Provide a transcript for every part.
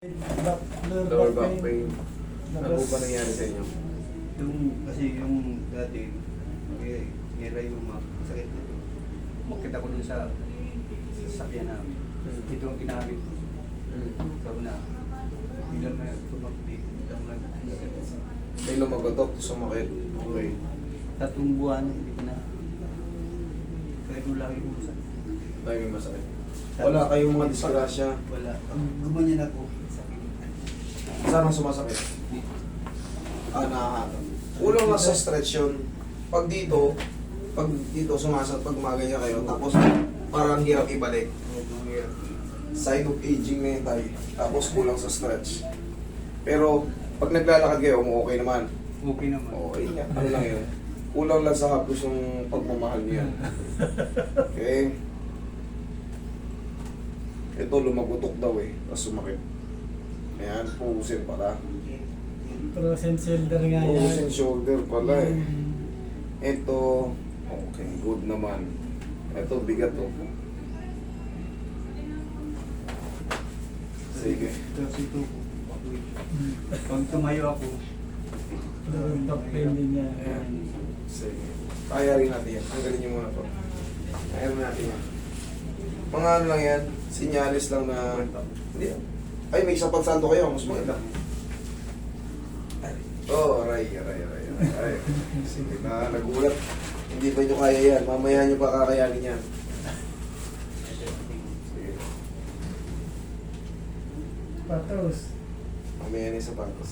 Back, Lower back pain. Ano Labas. ba nangyari sa inyo? Yung dati, nira yung sakit nito. Umakit ako dun sa sasakyan namin. Ito ang ginamit ko. Sabi na, bilang na tumakbi. May lumagotok, sumakit. Okay. Tatlong buwan, hindi ko na. Kaya ko lagi umusan. Tayo may masakit. Wala kayong mga disgrasya. Wala. Gumanyan ako. Sakit. Saan ang sumasakit? Nakahatag. Ulang lang sa stretch yun. Pag dito sumasakit, pag maganya kayo, tapos parang hirap ibalik. Sign of aging na yun tayo. Tapos kulang sa stretch. Pero pag naglalakad kayo, okay naman. Okay naman. Okay nga. Ano lang yun? Kulang lang sa hapos yung pagmamahal niya. Okay? Ito, lumagutok daw eh. Tapos sumakit. Ayan, pusin pala. Frozen shoulder nga yan. Frozen shoulder pala eh. Mm. Ito, okay, good naman. Ito, bigat to. Sige. Tapos ito, pag tumayo ako, Lower back pain din niya. Ayan. Sige. Kaya rin natin yan. Tanggalin niyo muna to. Kaya rin natin yan. Mga ano lang yan, sinyalis lang na... Hindi. Ay, may isang pagsanto kayo. Mas maganda. Oh, aray. Sige na, nagulat. Hindi pa nyo kaya yan. Mamaya nyo pa kakayanin yan. Sige. Patos. Mamaya na yung sapatos.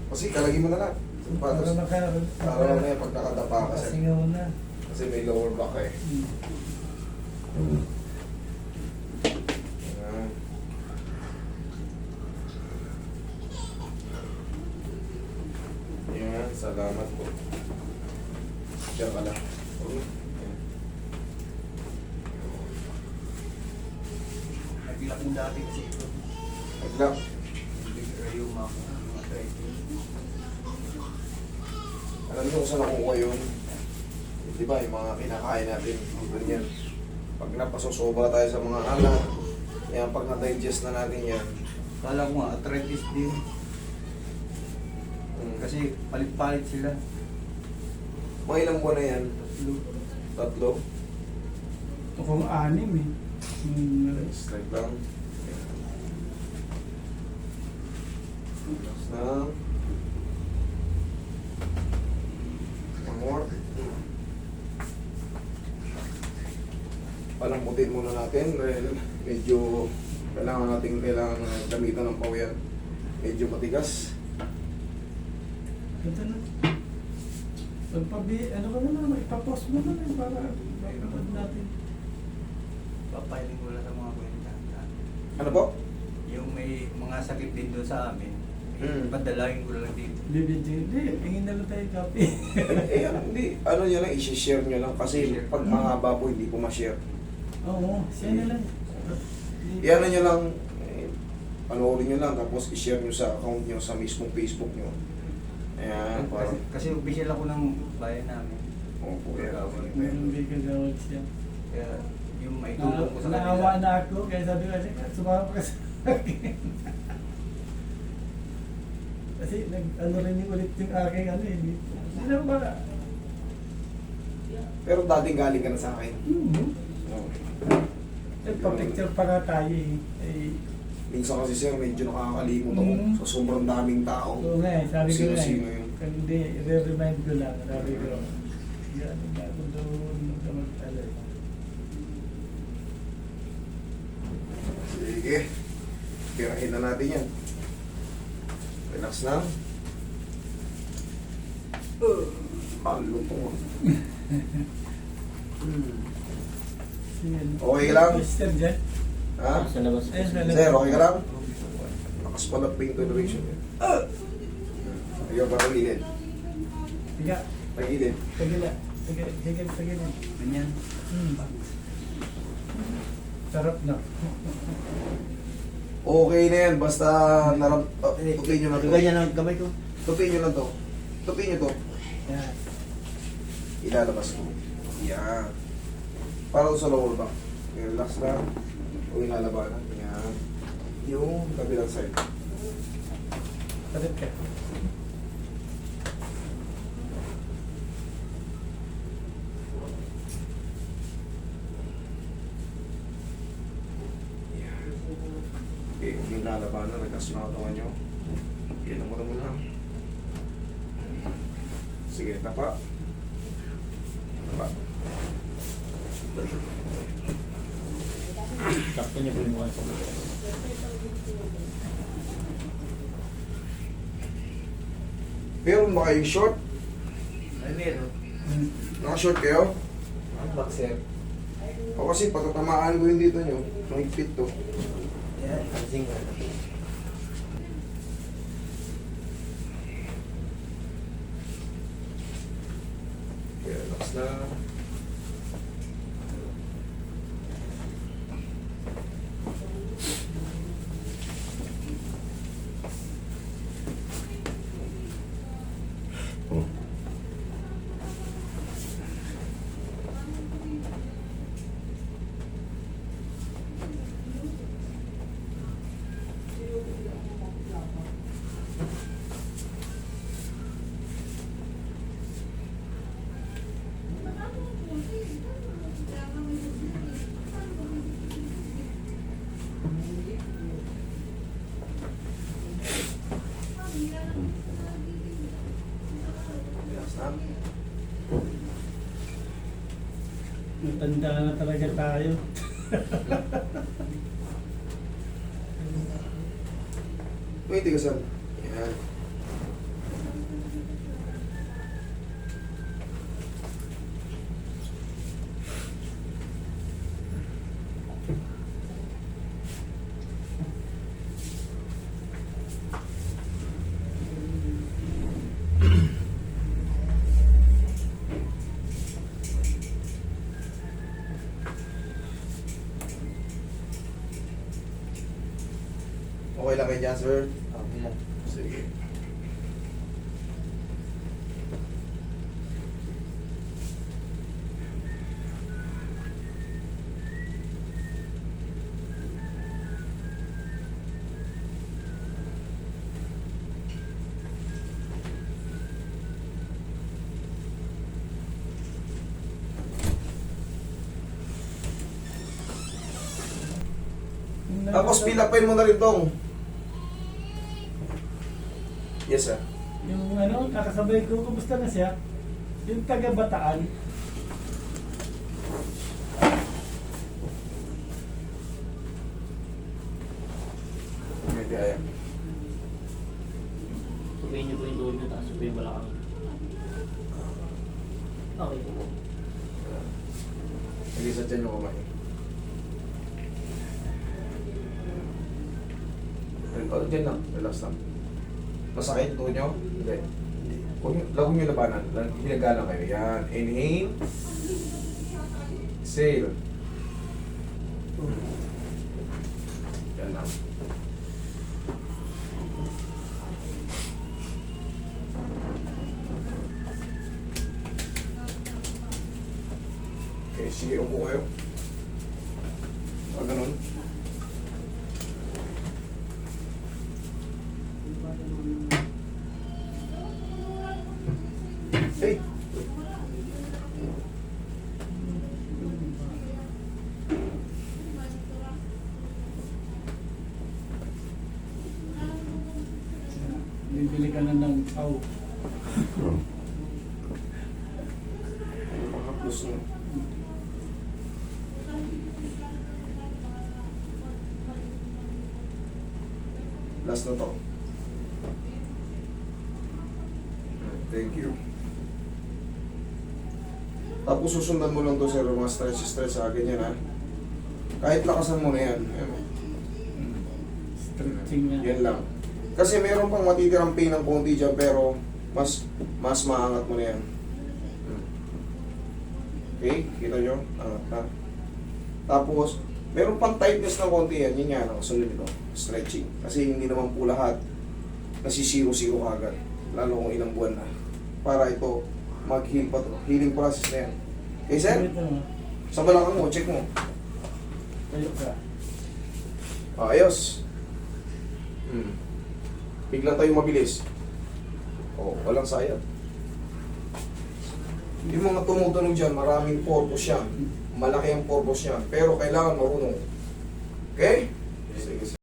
Kasi kalagin mo na lang. Para Sapatos. Para maka... mamaya pag nakadapa kasi. Kasingaw na. Kasi may lower back eh. Mm. Ayan. Ayan, salamat po. Diyan ka lang. Ayan. nagilak mo dati kasi ito. Naglock. Rayuma ako. Mga training. Alam niyo kung saan nakuha yun? Di ba, yung mga kinakain natin, ganyan. Pag napasosobra tayo sa mga alat, yan, pag na-digest na natin yan, Kala ko nga, arthritis din. Kasi palit-palit sila. mga ilang buwan na yan? Tatlo? Ito kung anim eh. Straight lang. Relax lang. One more. Palambutin muna natin dahil medyo kailangan gamitan ng pawian. Medyo matigas. Ito na. Ano ka na ipapost mo na para mapapad natin. Papahiling ko lang sa mga kwenta. Ano po? Yung may mga sakit din doon sa amin, padalagin ko lang dito. Hindi, tingin na lang tayo copy. Hindi. Ano nyo lang, i-share nyo lang. Kasi pag mahaba po, hindi po ma-share. Oo, siya na lang. Iyan nyo lang, panoorin nyo lang, tapos i-share nyo sa account nyo, sa mismong Facebook nyo. Ayan, parang... Kasi official ako ng bayan namin. Opo, yan. Meron bigay gawag siya. Kaya yung may tulong ko sa Naawa na ako, kaya sabi ko, sumama ka sa akin. Kasi ano rin yung ulit yung aking ano eh. Hindi na ba? Pero dating galing ka na sa akin. Okay. Pa-picture pa nga tayo eh. Minsan kasi sir, medyo nakakalimot ako sa sobrang daming tao. Oo nga eh, sabi ko nga Sino-sino eh. yun? Hindi, i-remind ko lang. Sabi ko, yan na ako doon magkamagtala eh. Sige. Pirahin na natin yan. Relax na. Halo to. Okay ka lang? Mister dyan? Ha? Sa labas. Eh, sa labas. Sir, okay ka lang? Lakas pala pain toleration yan. Ayaw ba tagilid? Tiga, Tagilid. tagila. Tagila. Ganyan. Sarap na. Okay na yan, basta tupiin nyo lang to. Ganyan ang kamay ko. Tupiin nyo lang to. Tupiin nyo to. Yan. Ilalabas ko. Yan. Para sa lower back. Relax lang. O ilalabanan. Yan. Yung kabilang side. Talit ka. Okay, kung yung lalabanan, nagkas yung katawan nyo. Yan ang mo lang. Sige, tapa. Tapa. Sakto niya po yung mukha sa mga. Meron ba kayong short? Ay, meron. Naka-short kayo? Ang boxer. O kasi patatamaan ko yung dito nyo. Mahigpit to. Yan, pansin ko. Okay, relax na. Relax na. Matanda na talaga tayo. May tigasan. Yan. Okay lang kayo dyan, sir? Okay lang. Sige. Tapos pilapin mo na rin tong. Yes, sir. Yung ano, kakasabay ko, kumusta na siya? Yung taga Bataan. May biyaya. Sabihin niyo po yung loob niyo, tapos sabihin balakang. Okay po. Sige, sa dyan yung kamay. Oh, dyan lang. Relax lang. Masakit ito nyo? Hindi. Huwag nyo labanan. Hinagalang kayo. Yan. Inhale. Exhale. Yan lang. Okay, sige, upo kayo. Pag ganun. Hey! Bibili ka na ng pau. Makaplos na. Last na to. Thank you. Tapos susundan mo lang to, sir, mga stretch sa akin yan, ha? Kahit lakasan mo na yan. Ayan. Stretching na. Yan lang. Kasi meron pang matitirang pain ng konti dyan, pero mas maangat mo na yan. Okay? Kita nyo? Angat na. Tapos, meron pang tightness ng konti yan. Yun yan, kasunod ito. Stretching. Kasi hindi naman po lahat nasisiro-siro agad. Lalo kung ilang buwan na. Para ito, mag-heal pa to. Healing process na yan. Okay, sir? Ito mo. Sa balakang mo, check mo. Tayo ka. Ayos. Biglang tayo mabilis. Oh, walang sayang. Yung mga tumutunog dyan, maraming purpose yan. Malaki ang purpose yan. Pero kailangan marunong. Okay? Sige.